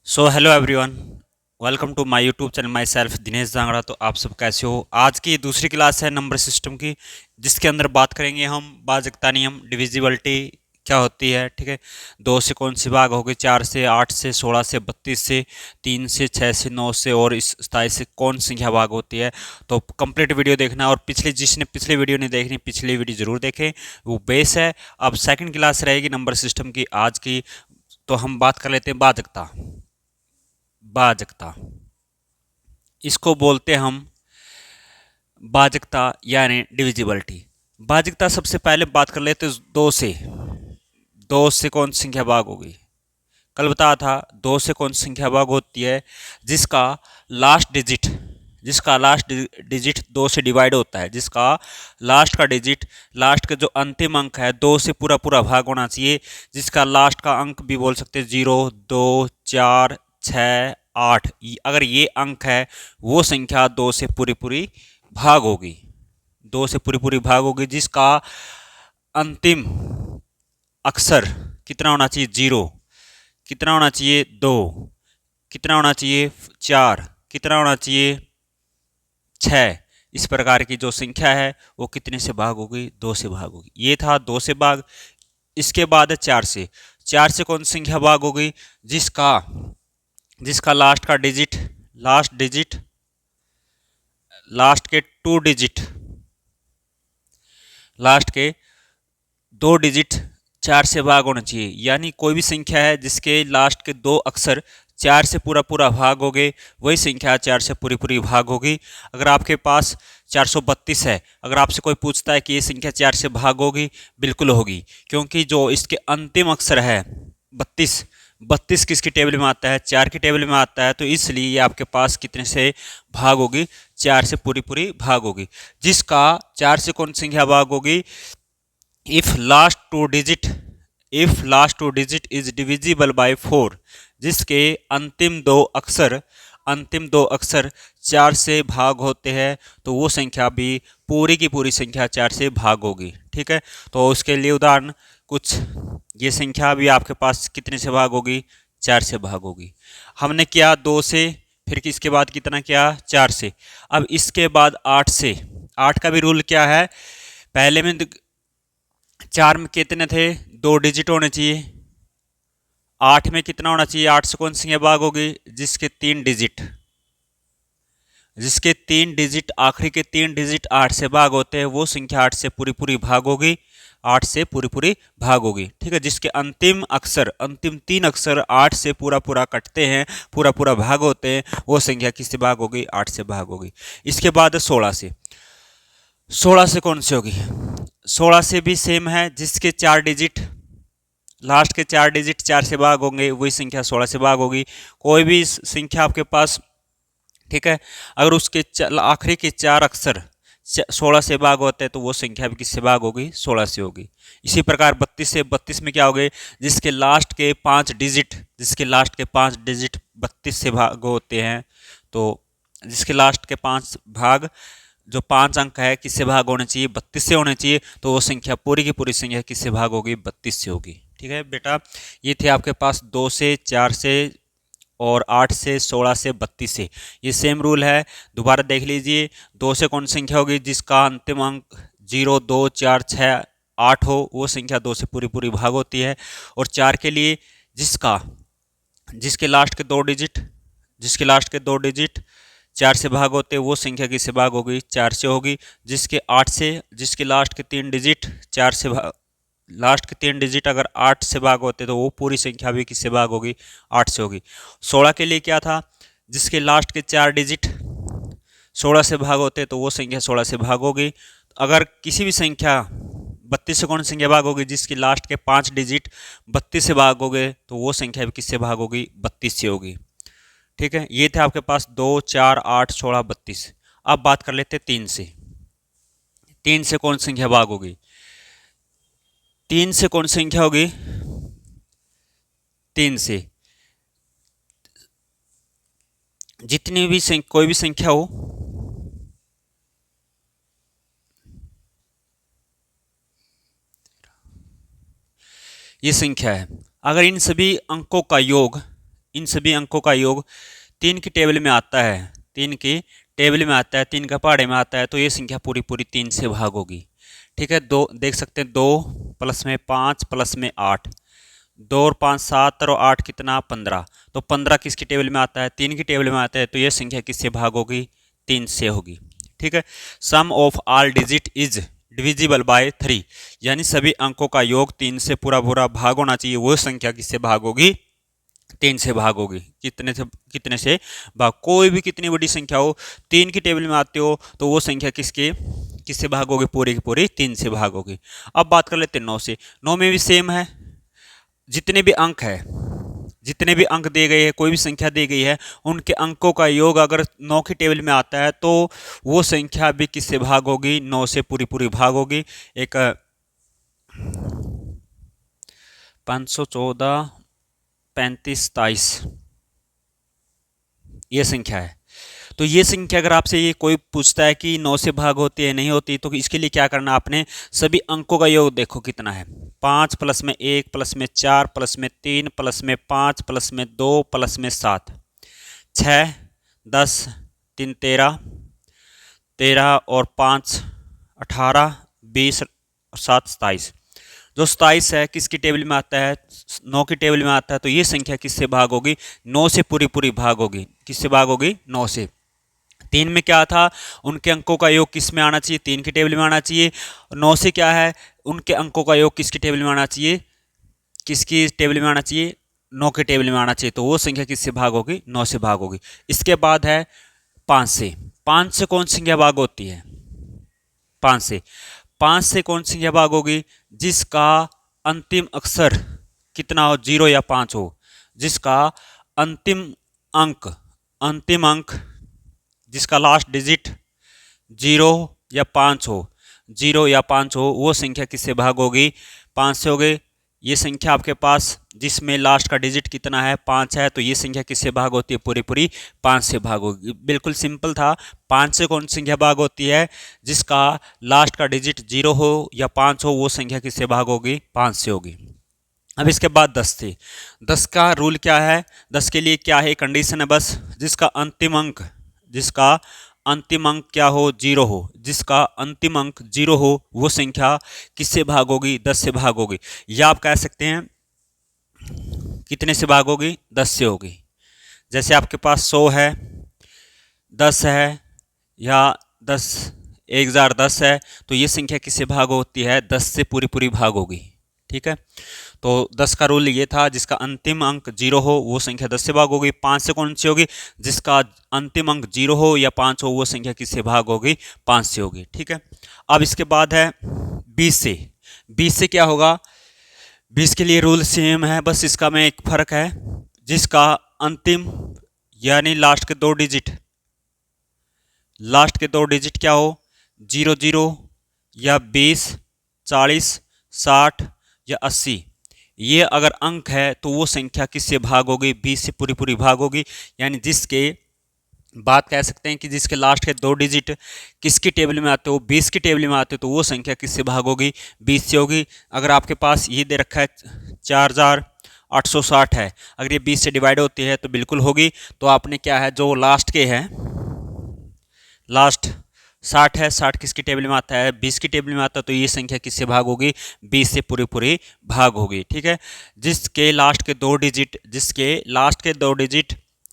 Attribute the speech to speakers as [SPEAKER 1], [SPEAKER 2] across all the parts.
[SPEAKER 1] So hello everyone, welcome to my YouTube channel. Myself Dinesh Jangra. तो आप सब कैसे हो? आज की दूसरी क्लास है नंबर सिस्टम की, जिसके अंदर बात करेंगे हम भाजकता नियम, डिविजिबिलिटी क्या होती है। ठीक है, दो से कौन सी भाग होगी, चार से, आठ से, 16 से, 32 से, तीन से, छः से, नौ से और इस 27 से कौन संख्या भाग होती है। तो कंप्लीट वीडियो देखना, और जिसने पिछली वीडियो नहीं देखनी, पिछली वीडियो जरूर देखें, वो बेस है। अब सेकंड क्लास रहेगी नंबर सिस्टम की आज की। तो हम बात कर लेते हैं भाजकता। भाजकता इसको बोलते हैं हम भाजकता यानी डिविजिबिलिटी। भाजकता सबसे पहले बात कर लेते हैं दो से कौन सी संख्या भाग होगी। कल बताया था दो से कौन सी संख्या भाग होती है जिसका लास्ट डिजिट जिसका लास्ट डिजिट दो से डिवाइड होता है, जिसका लास्ट का डिजिट, लास्ट का जो अंतिम अंक है, दो से पूरा पूरा भाग होना चाहिए। जिसका लास्ट का अंक भी बोल सकते हैं, 0, 2, 4, 6, 8, अगर ये अंक है वो संख्या दो से पूरी पूरी भाग होगी। दो से पूरी पूरी भाग होगी जिसका अंतिम अक्षर कितना होना चाहिए, 0, कितना होना चाहिए, 2, कितना होना चाहिए, 4, कितना होना चाहिए, 6। इस प्रकार की जो संख्या है वो कितने से भाग होगी, दो से भाग होगी। ये था दो से भाग। इसके बाद है चार से कौन सी संख्या भाग होगी, जिसका जिसका लास्ट के टू डिजिट, लास्ट के दो डिजिट चार से भाग होना चाहिए। यानी कोई भी संख्या है जिसके लास्ट के दो अक्षर चार से पूरा पूरा भाग हो गए, वही संख्या चार से पूरी पूरी भाग होगी। अगर आपके पास 432 है, अगर आपसे कोई पूछता है कि ये संख्या चार से भाग होगी, बिल्कुल होगी, क्योंकि जो इसके अंतिम अक्षर है 32, 32 किसकी टेबल में आता है, चार की टेबल में आता है। तो इसलिए ये आपके पास कितने से भाग होगी, चार से पूरी पूरी भाग होगी। जिसका चार से कौन संख्या भाग होगी, if last two digit if last two digit is divisible by 4, जिसके अंतिम दो अक्षर चार से भाग होते हैं, तो वो संख्या भी पूरी की पूरी संख्या चार से भाग होगी। ठीक है, तो उसके लिए उदाहरण कुछ, ये संख्या भी आपके पास कितने से भाग होगी, चार से भाग होगी। हमने किया दो से, फिर इसके बाद कितना किया, चार से। अब इसके बाद आठ से। आठ का भी रूल क्या है, पहले में चार में कितने थे, दो डिजिट होने चाहिए। आठ में कितना होना चाहिए, आठ से कौन सी भाग होगी, जिसके तीन डिजिट आखिरी के तीन डिजिट आठ से भाग होते हैं, वो संख्या आठ से पूरी पूरी भाग होगी, आठ से पूरी पूरी भाग होगी। ठीक है, जिसके अंतिम तीन अक्षर आठ से पूरा पूरा कटते हैं, पूरा पूरा भाग होते हैं, वो संख्या किससे भाग होगी, आठ से भाग होगी। इसके बाद 16 से। 16 से कौन सी होगी, 16 से भी सेम है, जिसके चार डिजिट, लास्ट के चार डिजिट चार से भाग होंगे, वही संख्या 16 से भाग होगी। कोई भी संख्या आपके पास, ठीक है, अगर उसके आखिरी के चार अक्षर 16 से भाग होते हैं, तो वो संख्या भी किससे भाग होगी, 16 से होगी। इसी प्रकार 32 में क्या हो गए, जिसके लास्ट के पांच डिजिट 32 से भाग होते हैं, तो जिसके लास्ट के पांच भाग, जो पांच अंक है, किससे भाग होने चाहिए, 32 से होने चाहिए। तो वो संख्या पूरी की पूरी संख्या किससे भाग होगी, 32 से होगी। ठीक है बेटा, ये थे आपके पास दो से, चार से और आठ से, 16 से, 32 से। ये सेम रूल है, दोबारा देख लीजिए। दो से कौन संख्या होगी, जिसका अंतिम अंक 0, 2, 4, 6, 8 हो, वो संख्या दो से पूरी पूरी भाग होती है। और चार के लिए, जिसका जिसके लास्ट के दो डिजिट जिसके लास्ट के दो डिजिट चार से भाग होते, वो संख्या किससे भाग होगी, चार से होगी। जिसके लास्ट के तीन डिजिट लास्ट के तीन डिजिट अगर आठ से भाग होते, तो वो पूरी संख्या भी किससे भाग होगी, आठ से होगी। 16 के लिए क्या था, जिसके लास्ट के चार डिजिट 16 से भाग होते, तो वो संख्या 16 से भाग होगी। अगर किसी भी संख्या 32 से कौन संख्या भाग होगी, जिसकी लास्ट के पांच डिजिट 32 से भाग होगे, तो वो संख्या भी किससे भाग होगी, 32 से होगी। ठीक है, ये थे आपके पास 2, 4, 8, 16, 32। अब बात कर लेते हैं तीन से कौन संख्या भाग होगी, तीन से कौन संख्या होगी, तीन से जितनी भी कोई भी संख्या हो, ये संख्या है, अगर इन सभी अंकों का योग इन सभी अंकों का योग 3 की टेबल में आता है, 3 की टेबल में आता है, 3 का पहाड़े में आता है, तो ये संख्या पूरी पूरी 3 से भाग होगी। ठीक है, दो देख सकते हैं, 2 प्लस में 5 प्लस में 8, 2 और 5 7 और 8 कितना 15, तो 15 किसकी टेबल में आता है, 3 की टेबल में आता है, तो ये संख्या किससे भाग होगी, 3 से होगी। ठीक है, sum of all digit is divisible by 3, यानी सभी अंकों का योग 3 से पूरा पूरा भाग होना चाहिए, वो संख्या किससे भाग होगी, 3 से भाग होगी। कितने से भाग, कोई भी कितनी बड़ी संख्या हो, 3 की टेबल में आते हो तो वो संख्या किससे भाग होगी, पूरी की पूरी 3 से भाग होगी। अब बात कर लेते हैं 9 से। 9 में भी सेम है, जितने भी अंक है, जितने भी अंक दिए गए हैं, कोई भी संख्या दी गई है, उनके अंकों का योग अगर 9 की टेबल में आता है तो वो संख्या भी किससे भाग होगी, 9 से पूरी पूरी भाग होगी। एक 514 35 27 ये संख्या है। तो ये संख्या अगर आपसे ये कोई पूछता है कि 9 से भाग होती है नहीं होती, तो इसके लिए क्या करना, आपने सभी अंकों का योग देखो कितना है, 5 प्लस में 1 प्लस में 4 प्लस में 3 प्लस में 5 प्लस में 2 प्लस में 7, 6 10 3 13, 13 और 5 18 20 और 7 27, जो 27 है किसकी टेबल में आता है, 9 की टेबल में आता है, तो ये संख्या किससे भाग होगी, 9 से पूरी पूरी भाग होगी। किससे भाग होगी, 9 से। 3 में क्या था, उनके अंकों का योग किस में आना चाहिए, 3 की टेबल में आना चाहिए। 9 से क्या है, उनके अंकों का योग किसकी टेबल में आना चाहिए, किसकी टेबल में आना चाहिए, 9 की टेबल में आना चाहिए, तो वो संख्या किससे भाग होगी, 9 से भाग होगी। इसके बाद है 5 से। 5 से कौन सी संख्या भाग होती है, 5 से। 5 से कौन सी संख्या भाग होगी, जिसका अंतिम अक्षर कितना हो, 0 या 5 हो, जिसका अंतिम अंक जिसका लास्ट डिजिट 0 या 5 हो, 0 या 5 हो, वो संख्या किससे भाग होगी, 5 से हो गई। ये संख्या आपके पास जिसमें लास्ट का डिजिट कितना है, 5 है, तो ये संख्या किससे भाग होती है, पूरी पूरी 5 से भाग होगी। बिल्कुल सिंपल था। 5 से कौन सी संख्या भाग होती है, जिसका लास्ट का डिजिट 0 हो या 5 हो, वो संख्या किससे भाग होगी, 5 से होगी। अब इसके बाद 10 थी। 10 का रूल क्या है, 10 के लिए क्या है, कंडीशन है बस, जिसका अंतिम अंक क्या हो, 0 हो, जिसका अंतिम अंक 0 हो, वो संख्या किससे भाग होगी, 10 से भाग होगी। या आप कह सकते हैं कितने से भाग होगी, 10 से होगी। जैसे आपके पास 100 है, 10 है, या 10 1010 है, तो ये संख्या किससे भाग होती है, 10 से पूरी पूरी भाग होगी। ठीक है, तो 10 का रूल ये था, जिसका अंतिम अंक 0 हो वो संख्या 10 से भाग होगी। 5 से कौन सी होगी, जिसका अंतिम अंक 0 हो या 5 हो, वो संख्या किससे भाग होगी, 5 से होगी। ठीक है, अब इसके बाद है 20 से। 20 से क्या होगा, 20 के लिए रूल सेम है, बस इसका में एक फर्क है, जिसका अंतिम यानी लास्ट के दो डिजिट क्या हो, 00 या 20 40 60 या 80, ये अगर अंक है तो वो संख्या किससे भाग होगी, 20 से पूरी पूरी भाग होगी। यानी जिसके बात कह सकते हैं कि जिसके लास्ट के 2 डिजिट किसकी टेबल में आते हो, 20 की टेबल में आते हो, तो वो संख्या किससे भाग होगी, 20 से होगी। अगर आपके पास ये दे रखा है 4860 है, अगर ये 20 से डिवाइड होती है तो बिल्कुल होगी। तो आपने क्या है, जो लास्ट के हैं, लास्ट 60 है, 60 किसकी टेबल में आता है, 20 की टेबल में आता है, तो ये संख्या किससे भाग होगी, 20 से पूरी पूरी भाग होगी। ठीक है, जिसके लास्ट के 2 डिजिट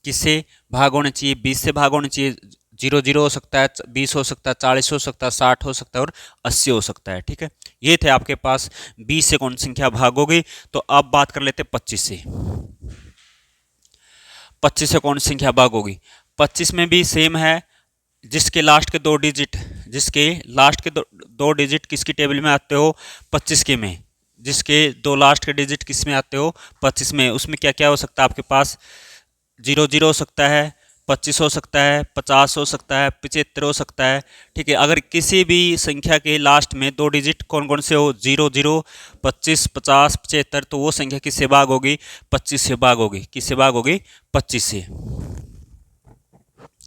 [SPEAKER 1] किससे भाग होने चाहिए, 20 से भाग होने चाहिए। 00 हो सकता है, 20 हो सकता है, 40 हो सकता है, 60 हो सकता है और 80 हो सकता है। ठीक है, ये थे आपके पास 20 से कौन संख्या भाग होगी। तो अब बात कर लेते 25 से। 25 से कौन संख्या भाग होगी, 25 में भी सेम है, जिसके लास्ट के 2 डिजिट किसकी टेबल में आते हो, 25 के में, जिसके 2 लास्ट के डिजिट किस में आते हो, 25 में। उसमें क्या क्या हो सकता है आपके पास, 00 हो सकता है, 25 हो सकता है, 50 हो सकता है, 75 हो सकता है। ठीक है, अगर किसी भी संख्या के लास्ट में 2 डिजिट कौन कौन से हो, 00 25 50 75, तो वो संख्या किससे भाग होगी, 25 से भाग होगी। किससे भाग होगी, 25 से।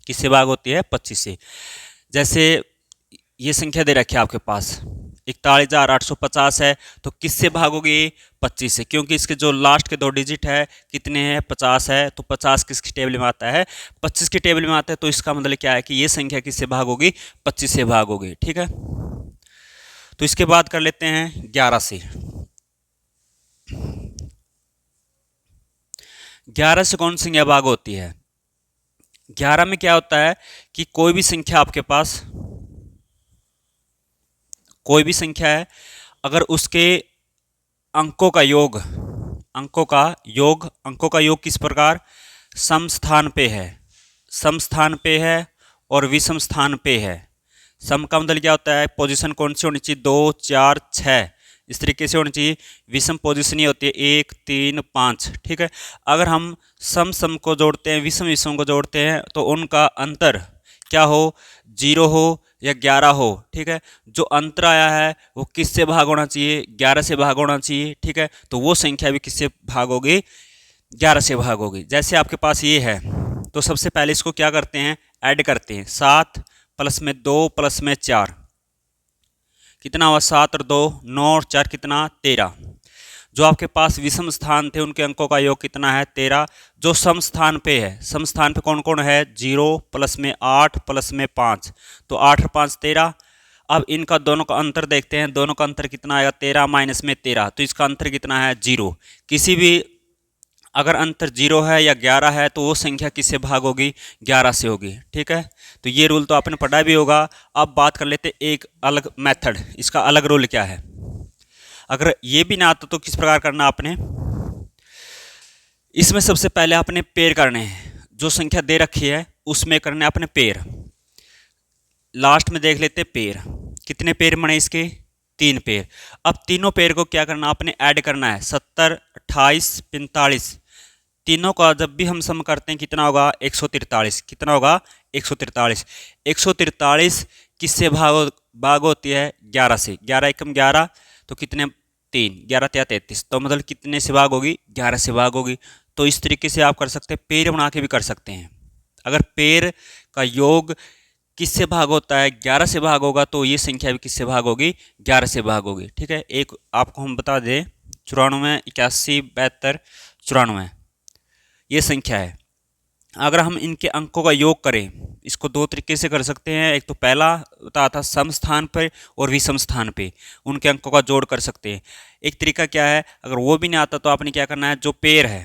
[SPEAKER 1] किससे भाग होती है, 25 से। जैसे ये संख्या दे रखी है आपके पास 41,850 है, तो किससे भागोगे? 25 से, क्योंकि इसके जो लास्ट के 2 डिजिट है कितने हैं? 50 है, तो 50 किसकी टेबल में आता है? 25 की टेबल में आता है। तो इसका मतलब क्या है कि ये संख्या किससे भागोगी? 25 से भागोगी। ठीक है, तो इसके बाद कर लेते हैं 11 से। 11 से कौन सी संख्या भाग होती है? 11 में क्या होता है कि कोई भी संख्या आपके पास, कोई भी संख्या है, अगर उसके अंकों का योग, अंकों का योग किस प्रकार? सम स्थान पे है, सम स्थान पे है और विषम स्थान पे है। सम का मतलब क्या होता है? पोजीशन कौन सी होनी चाहिए? 2, 4, 6 इस तरीके से होनी चाहिए। विषम पोजीशन ही होती है 1, 3, 5। ठीक है, अगर हम सम सम को जोड़ते हैं, विषम विषम को जोड़ते हैं, तो उनका अंतर क्या हो? 0 हो या 11 हो। ठीक है, जो अंतर आया है वो किससे भाग होना चाहिए? 11 से भाग होना चाहिए। ठीक है, तो वो संख्या भी किससे भाग होगी? 11 से भाग होगी। जैसे आपके पास ये है, तो सबसे पहले इसको क्या करते हैं? ऐड करते हैं। 7 प्लस में 2 प्लस में 4 कितना हुआ? 7 और 2 9 और 4 कितना? 13। जो आपके पास विषम स्थान थे उनके अंकों का योग कितना है? 13। जो सम स्थान पे है, सम स्थान पे कौन कौन है? 0 प्लस में 8 प्लस में 5, तो 8 और 5 13। अब इनका दोनों का अंतर देखते हैं, दोनों का अंतर कितना आएगा? 13 माइनस में 13, तो इसका अंतर कितना है? 0। किसी भी अगर अंतर 0 है या 11 है तो वो संख्या किससे भाग होगी? 11 से होगी। ठीक है, तो ये रूल तो आपने पढ़ा भी होगा। अब बात कर लेते एक अलग मेथड, इसका अलग रूल क्या है। अगर ये भी ना आता तो किस प्रकार करना आपने? इसमें सबसे पहले आपने पेड़ करने हैं, जो संख्या दे रखी है उसमें करने अपने पेड़। लास्ट में देख लेते पेड़, कितने पेड़ बने इसके? 3 पेड़। अब तीनों पेड़ को क्या करना? आपने ऐड करना है। 70, 28, 45, तीनों का जब भी हम सम करते हैं कितना होगा? 143। कितना होगा? 143। 143 किससे भाग होती है? 11 से। 11 एकम 11, तो कितने? 3। 11 या 33, तो मतलब कितने से भाग होगी? 11 से भाग होगी। तो इस तरीके से आप कर सकते हैं, पेड़ बना के भी कर सकते हैं। अगर पेड़ का योग किससे भाग होता है? 11 से भाग होगा, तो ये संख्या भी किससे भाग होगी? 11 से भाग होगी। ठीक है, एक आपको हम बता दें, 94, 81, 72, 94 ये संख्या है। अगर हम इनके अंकों का योग करें, इसको 2 तरीके से कर सकते हैं। एक तो पहला बताया था सम स्थान पर और विषम स्थान पे उनके अंकों का जोड़ कर सकते हैं। एक तरीका क्या है, अगर वो भी नहीं आता तो आपने क्या करना है? जो पेड़ है,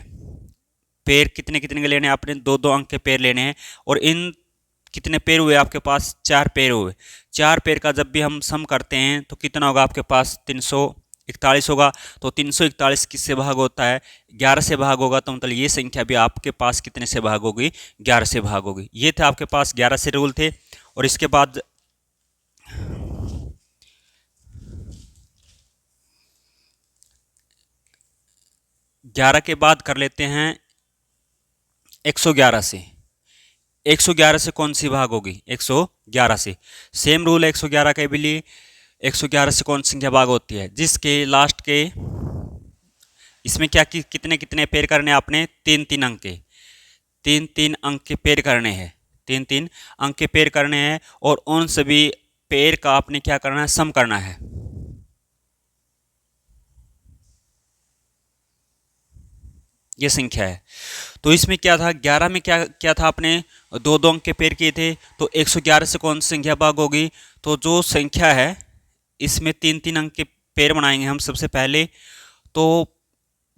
[SPEAKER 1] पेड़ कितने कितने के लेने हैं? आपने 2-2 अंक के पेड़ लेने हैं। और इन कितने पेड़ हुए आपके पास? 4 पेड़ हुए। 4 पेड़ का जब भी हम सम करते हैं तो कितना होगा आपके पास? 341 होगा। तो 341 किससे भाग होता है? 11 से भाग होगा। तो मतलब ये संख्या भी आपके पास कितने से भाग होगी? 11 से भाग होगी। ये थे आपके पास 11 से रूल थे। और इसके बाद 11 के बाद कर लेते हैं 111 से। 111 से कौन सी भाग होगी? 111 से सेम रूल है 111 के भी लिए। 111 से कौन सी संख्या भाग होती है? जिसके लास्ट के इसमें क्या कितने कितने पेड़ करने हैं आपने? 3-3 अंक के, 3-3 अंक के पेड़ करने हैं। 3-3 अंक के पेड़ करने हैं और उन सभी पेड़ का आपने क्या करना है? सम करना है। ये संख्या है। तो इसमें क्या था? 11 में क्या क्या था? आपने 2-2 अंक के पेड़ किए थे। तो 111 से कौन सी संख्या भाग होगी? तो जो संख्या है इसमें 3-3 अंक के पेड़ बनाएंगे हम सबसे पहले। तो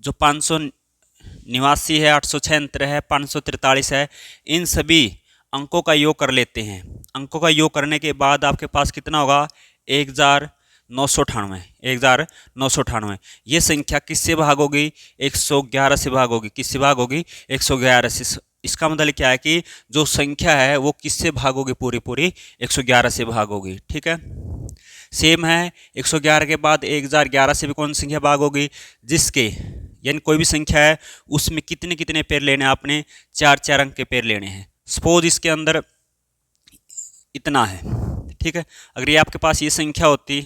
[SPEAKER 1] जो 589 है, 876 है, 543 है, इन सभी अंकों का योग कर लेते हैं। अंकों का योग करने के बाद आपके पास कितना होगा? 1998। 1998 ये संख्या किससे भाग होगी? 111 से भाग होगी। किससे भाग होगी? 111 से। इसका मतलब क्या है कि जो संख्या है वो किससे भाग होगी? पूरी पूरी 111 से भाग होगी। ठीक है, सेम है 111 के बाद 1011 से भी कौन सी संख्या भाग होगी? जिसके यानी कोई भी संख्या है उसमें कितने कितने पेड़ लेने हैं आपने? 4-4 अंक के पेड़ लेने हैं। सपोज इसके अंदर इतना है। ठीक है, अगर ये आपके पास ये संख्या होती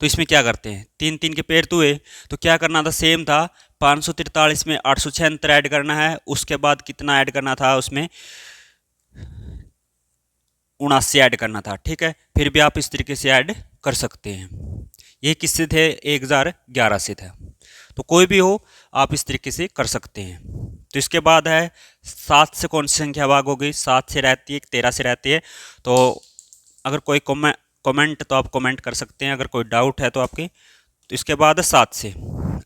[SPEAKER 1] तो इसमें क्या करते हैं? 3-3 के पेड़ तो हुए, तो क्या करना था? सेम था, 543 में 876 ऐड करना है। उसके बाद कितना ऐड करना था? उसमें 79 ऐड करना था। ठीक है, फिर भी आप इस तरीके से ऐड कर सकते हैं। ये किससे थे? 1011 से था। तो कोई भी हो आप इस तरीके से कर सकते हैं। तो इसके बाद है 7 से कौन सी संख्या भाग होगी? 7 से रहती है, 13 से रहती है। तो अगर कोई कमेंट तो आप कमेंट कर सकते हैं, अगर कोई डाउट है तो आपके। तो इसके बाद है 7 से।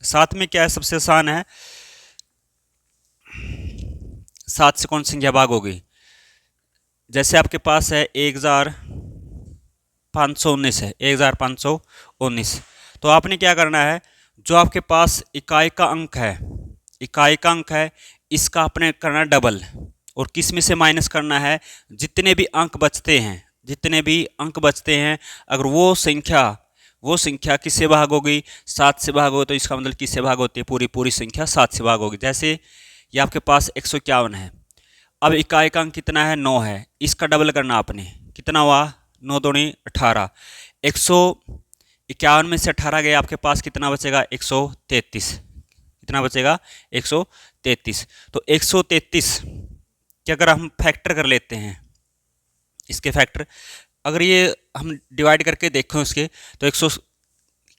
[SPEAKER 1] 7 में क्या है? सबसे आसान है। 7 से कौन सी संख्या भाग होगी? जैसे आपके पास है 1519 है, 1519। तो आपने क्या करना है, जो आपके पास इकाई का अंक है, इकाई का अंक है, इसका आपने करना डबल, और किस में से माइनस करना है? जितने भी अंक बचते हैं, जितने भी अंक बचते हैं, अगर वो संख्या किससे भाग होगी? 7 से भाग हो, तो इसका मतलब किससे भाग होती है? पूरी संख्या 7 से भाग होगी। जैसे ये आपके पास 151 है, अब इकाई का अंक कितना है? 9 है, इसका डबल करना आपने, कितना हुआ? 9 दूनी 18। 151 में से 18 गए, आपके पास कितना बचेगा? 133। कितना बचेगा? 133। तो 133 कि अगर हम फैक्टर कर लेते हैं, इसके फैक्टर, अगर ये हम डिवाइड करके देखें उसके, तो 100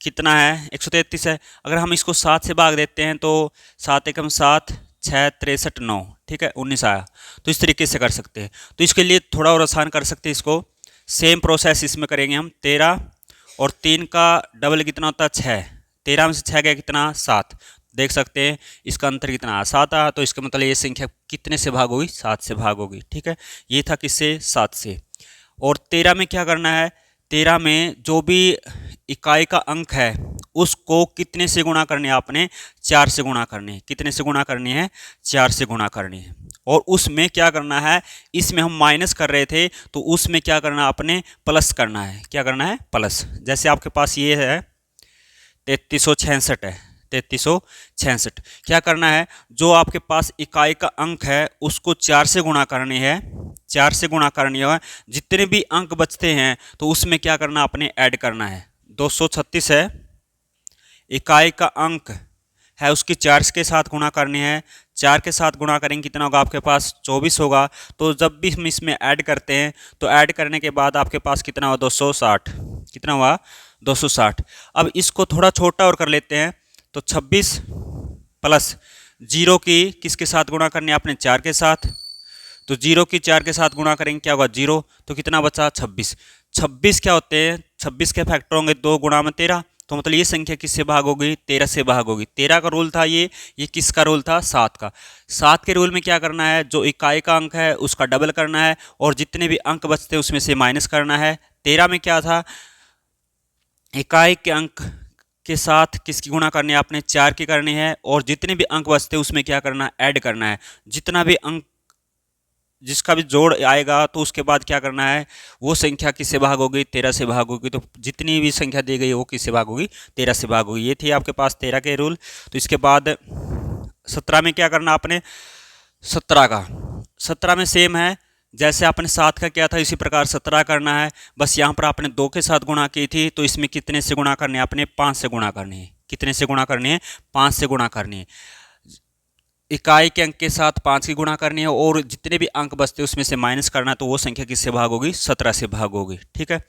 [SPEAKER 1] कितना है? 133 है। अगर हम इसको 7 से भाग देते हैं तो 7 एकम 7, 6 63 9, ठीक है, 19 आया। तो इस तरीके से कर सकते हैं। तो इसके लिए थोड़ा और आसान कर सकते हैं इसको। सेम प्रोसेस इसमें करेंगे हम। 13 और 3 का डबल कितना होता है? 6। 13 में से 6 गया कितना? 7। देख सकते हैं इसका अंतर कितना आया? 7 आया। तो इसका मतलब ये संख्या कितने से भाग होगी? 7 से भाग होगी, ठीक है। ये था किससे? 7 से। और 13 में क्या करना है? 13 में जो भी इकाई का अंक है उसको कितने से गुणा करनी है आपने? 4 से गुणा करनी है। कितने से गुणा करनी है? 4 से गुणा करनी है। और उसमें क्या करना है? इसमें हम माइनस कर रहे थे, तो उसमें क्या करना है आपने? प्लस करना है। क्या करना है? प्लस। जैसे आपके पास ये है 3366 है, 3366। क्या करना है? जो आपके पास इकाई का अंक है उसको 4 से गुणा करनी है, 4 से गुणा करनी है। जितने भी अंक बचते हैं तो उसमें क्या करना? आपने ऐड करना है। 236 है, इकाई का अंक है, उसकी 4 के साथ गुणा करनी है। 4 के साथ गुणा करेंगे कितना होगा? आपके पास 24 होगा। तो जब भी हम इसमें ऐड करते हैं तो ऐड करने के बाद आपके पास कितना हुआ? 260। कितना हुआ? 260। अब इसको थोड़ा छोटा और कर लेते हैं। तो 26 प्लस 0 की किसके साथ गुणा करनी है आपने? 4 के साथ। तो 0 की 4 के साथ गुणा करेंगे, क्या होगा? 0। तो कितना बचा? 26। 26 क्या होते हैं? 26 के फैक्टर होंगे 2 गुणा में 13। तो मतलब ये संख्या किससे भाग होगी? 13 से भाग होगी। 13 का रूल था ये किसका रूल था? 7 का। 7 के रूल में क्या करना है? जो इकाई का अंक है उसका डबल करना है, और जितने भी अंक बचते हैं उसमें से माइनस करना है। 13 में क्या था? इकाई के अंक के साथ किसकी गुणा करनी है आपने? 4 की करनी है, और जितने भी अंक बचते हैं उसमें क्या करना है? ऐड करना है। जितना भी अंक, जिसका भी जोड़ आएगा तो उसके बाद क्या करना है? वो संख्या किससे भाग होगी? 13 से भाग होगी। तो जितनी भी संख्या दी गई वो किससे भाग होगी? 13 से भाग होगी। ये थी आपके पास 13 के रूल। तो इसके बाद 17 में क्या करना आपने? 17 में सेम है, जैसे आपने 7 का किया था इसी प्रकार 17 करना है। बस यहाँ पर आपने 2 के साथ गुणा की थी, तो इसमें कितने से गुणा करनी है आपने? 5 से गुणा करनी है। कितने से गुणा करनी है? 5 से गुणा करनी है। इकाई के अंक के साथ 5 की गुणा करनी है, और जितने भी अंक बचते हैं उसमें से माइनस करना है। तो वो संख्या किससे भाग होगी? 17 से भाग होगी, ठीक है।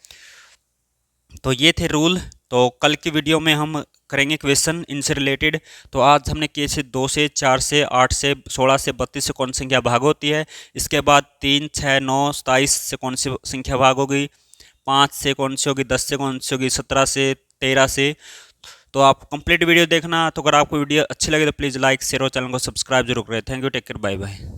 [SPEAKER 1] तो ये थे रूल। तो कल की वीडियो में हम करेंगे क्वेश्चन इनसे रिलेटेड। तो आज हमने किए थे 2 से 4 से 8 से 16 से 32 से कौन सी संख्या भाग होती है। इसके बाद 3 6 9 27 से कौन सी संख्या भाग होगी, 5 से कौन सी होगी, 10 से कौन सी होगी, 17 से, 13 से। तो आप कंप्लीट वीडियो देखना। तो अगर आपको वीडियो अच्छी लगे तो प्लीज़ लाइक शेयर और चैनल को सब्सक्राइब जरूर करें। Thank you, take care, bye bye.